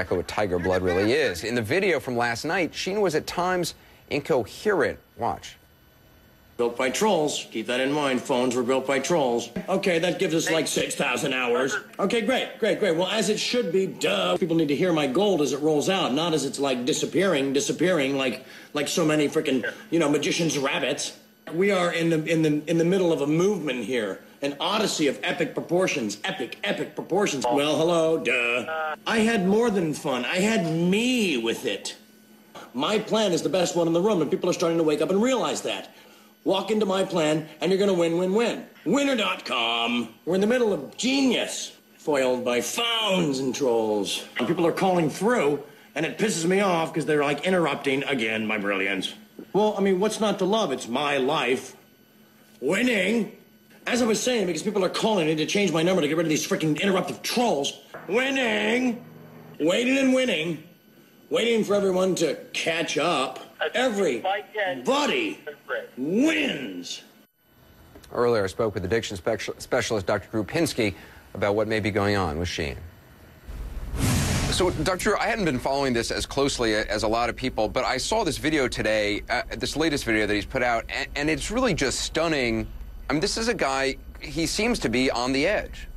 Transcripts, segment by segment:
Exactly what tiger blood really is. In the video from last night, Sheen was at times incoherent. Watch. Built by trolls. Keep that in mind. Phones were built by trolls. Okay, that gives us like 6,000 hours. Okay, great. Well, as it should be, duh. People need to hear my gold as it rolls out, not as it's like disappearing like so many freaking, magician's rabbits. We are in the middle of a movement here. An odyssey of epic proportions. Epic proportions. Well, hello, duh. I had more than fun. I had me with it. My plan is the best one in the room, and people are starting to wake up and realize that. Walk into my plan, and you're going to win. Winner.com. We're in the middle of genius, foiled by phones and trolls. And people are calling through, and it pisses me off because they're, like, interrupting, again, my brilliance. Well, I mean, what's not to love? It's my life. Winning. As I was saying, because people are calling, I need to change my number to get rid of these freaking interruptive trolls. Winning. Waiting and winning. Waiting for everyone to catch up. Everybody wins. Earlier, I spoke with addiction specialist Dr. Drew Pinsky about what may be going on with Sheen. So, Dr. Drew, I hadn't been following this as closely as a lot of people, but I saw this video today, this latest video that he's put out, and it's really just stunning. I mean, this is a guy, he seems to be on the edge.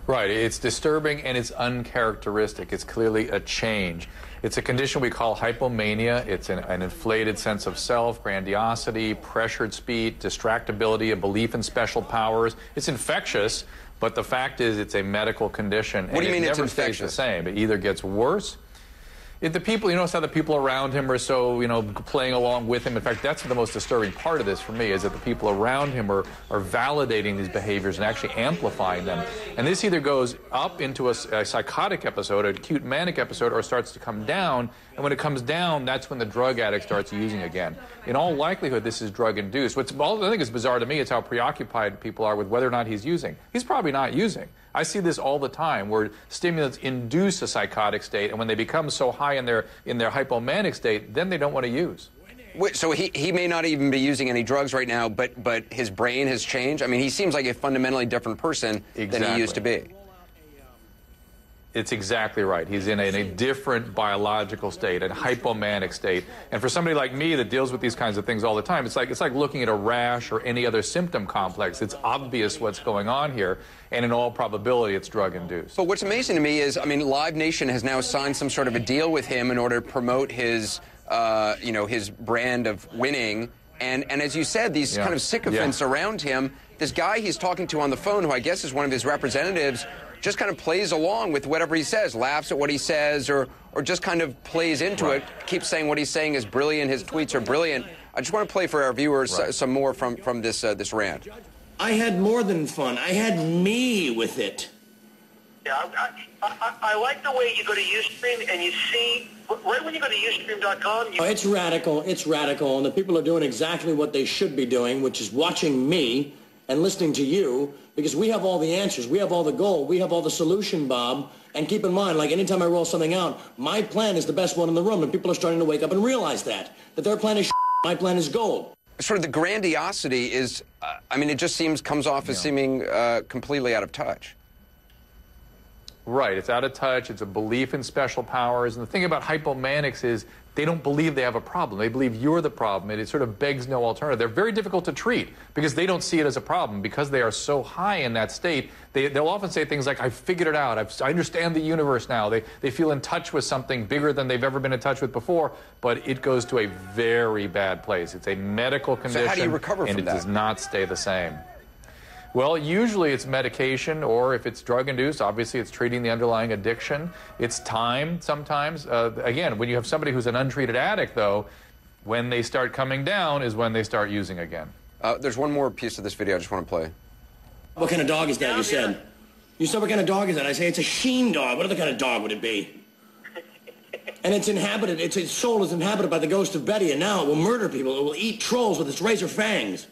Right. It's disturbing and it's uncharacteristic. It's clearly a change. It's a condition we call hypomania. It's an inflated sense of self, grandiosity, pressured speech, distractibility, a belief in special powers. It's infectious, but the fact is it's a medical condition. What do you mean it's infectious? It never stays the same. It either gets worse. The people, you notice how the people around him are so, playing along with him. In fact, that's the most disturbing part of this for me, is that the people around him are validating these behaviors and actually amplifying them. And this either goes up into a psychotic episode, an acute manic episode, or starts to come down. And when it comes down, that's when the drug addict starts using again. In all likelihood, this is drug-induced. I think is bizarre to me is how preoccupied people are with whether or not he's using. He's probably not using. I see this all the time, where stimulants induce a psychotic state, and when they become so high in their hypomanic state, then they don't want to use. Wait, so he may not even be using any drugs right now, but his brain has changed? I mean, he seems like a fundamentally different person than he used to be. It's exactly right. He's in a different biological state, a hypomanic state. And for somebody like me that deals with these kinds of things all the time, it's like looking at a rash or any other symptom complex. It's obvious what's going on here, and in all probability, it's drug-induced. But what's amazing to me is, I mean, Live Nation has now signed some sort of a deal with him in order to promote his, his brand of winning. And as you said, these kind of sycophants around him, this guy he's talking to on the phone, who I guess is one of his representatives, just kind of plays along with whatever he says, laughs at what he says, or just kind of plays into it, keeps saying what he's saying is brilliant, his tweets are brilliant. I just want to play for our viewers some more from this rant. I had more than fun. I had me with it. Yeah, I like the way you go to Ustream and you see, right when you go to Ustream.com... It's radical, and the people are doing exactly what they should be doing, which is watching me and listening to you, because we have all the answers, we have all the gold, we have all the solution, Bob. And keep in mind, like anytime I roll something out, my plan is the best one in the room, and people are starting to wake up and realize that their plan is my plan is gold. Sort of the grandiosity is, I mean, it just comes off as seeming completely out of touch. Right, it's out of touch, it's a belief in special powers, and the thing about hypomanics is they don't believe they have a problem. They believe you're the problem, and it sort of begs no alternative. They're very difficult to treat because they don't see it as a problem. Because they are so high in that state, they'll often say things like, I've figured it out, I understand the universe now. They feel in touch with something bigger than they've ever been in touch with before, but it goes to a very bad place. It's a medical condition, so how do you recover from and it that? Does not stay the same. Well, usually it's medication, or if it's drug-induced, obviously it's treating the underlying addiction. It's time sometimes. Again, when you have somebody who's an untreated addict, though, when they start coming down is when they start using again. There's one more piece of this video I just want to play. What kind of dog is that, you said? You said, what kind of dog is that? I say, it's a Sheen dog. What other kind of dog would it be? And it's inhabited, its soul is inhabited by the ghost of Betty, and now it will murder people. It will eat trolls with its razor fangs.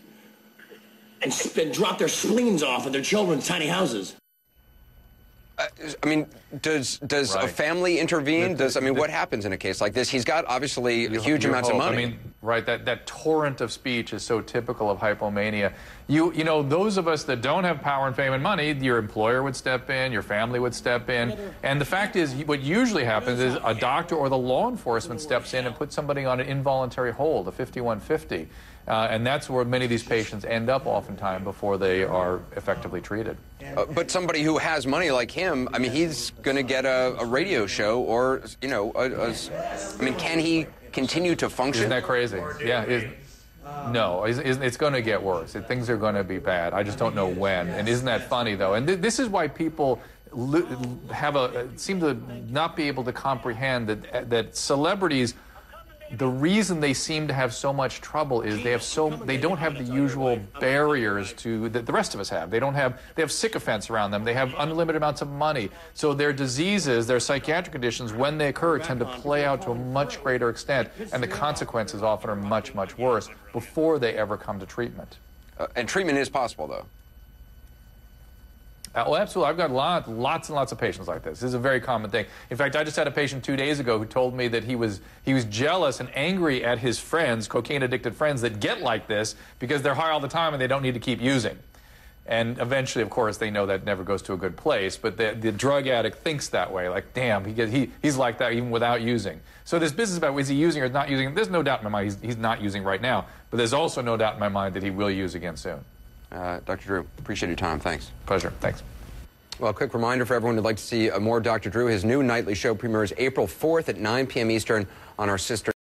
And drop their spleens off at their children's tiny houses. I mean, does a family intervene? What happens in a case like this? He's got obviously huge amounts of money. I mean, right? That torrent of speech is so typical of hypomania. You know, those of us that don't have power and fame and money, your employer would step in, your family would step in, and the fact is, what usually happens is a doctor or the law enforcement steps in and puts somebody on an involuntary hold, a 5150. And that's where many of these patients end up oftentimes before they are effectively treated. But somebody who has money like him, I mean, he's going to get a radio show or, you know, I mean, can he continue to function? Isn't that crazy? Yeah. No, it's going to get worse. Things are going to be bad. I just don't know when. And isn't that funny, though? And this is why people seem to not be able to comprehend that celebrities, the reason they seem to have so much trouble is they don't have the usual barriers that the rest of us have. They have sycophants around them. They have unlimited amounts of money. So their diseases, their psychiatric conditions, when they occur, tend to play out to a much greater extent, and the consequences often are much, much worse before they ever come to treatment. And treatment is possible, though. Oh, absolutely. I've got lots and lots of patients like this. This is a very common thing. In fact, I just had a patient 2 days ago who told me that he was jealous and angry at his friends, cocaine-addicted friends, that get like this because they're high all the time and they don't need to keep using. And eventually, of course, they know that never goes to a good place, but the drug addict thinks that way, like, damn, he's like that even without using. So this business about is he using or not using, there's no doubt in my mind he's not using right now, but there's also no doubt in my mind that he will use again soon. Dr. Drew, appreciate your time. Thanks. Pleasure. Thanks. Well, a quick reminder for everyone who'd like to see more Dr. Drew. His new nightly show premieres April 4th at 9 p.m. Eastern on our sister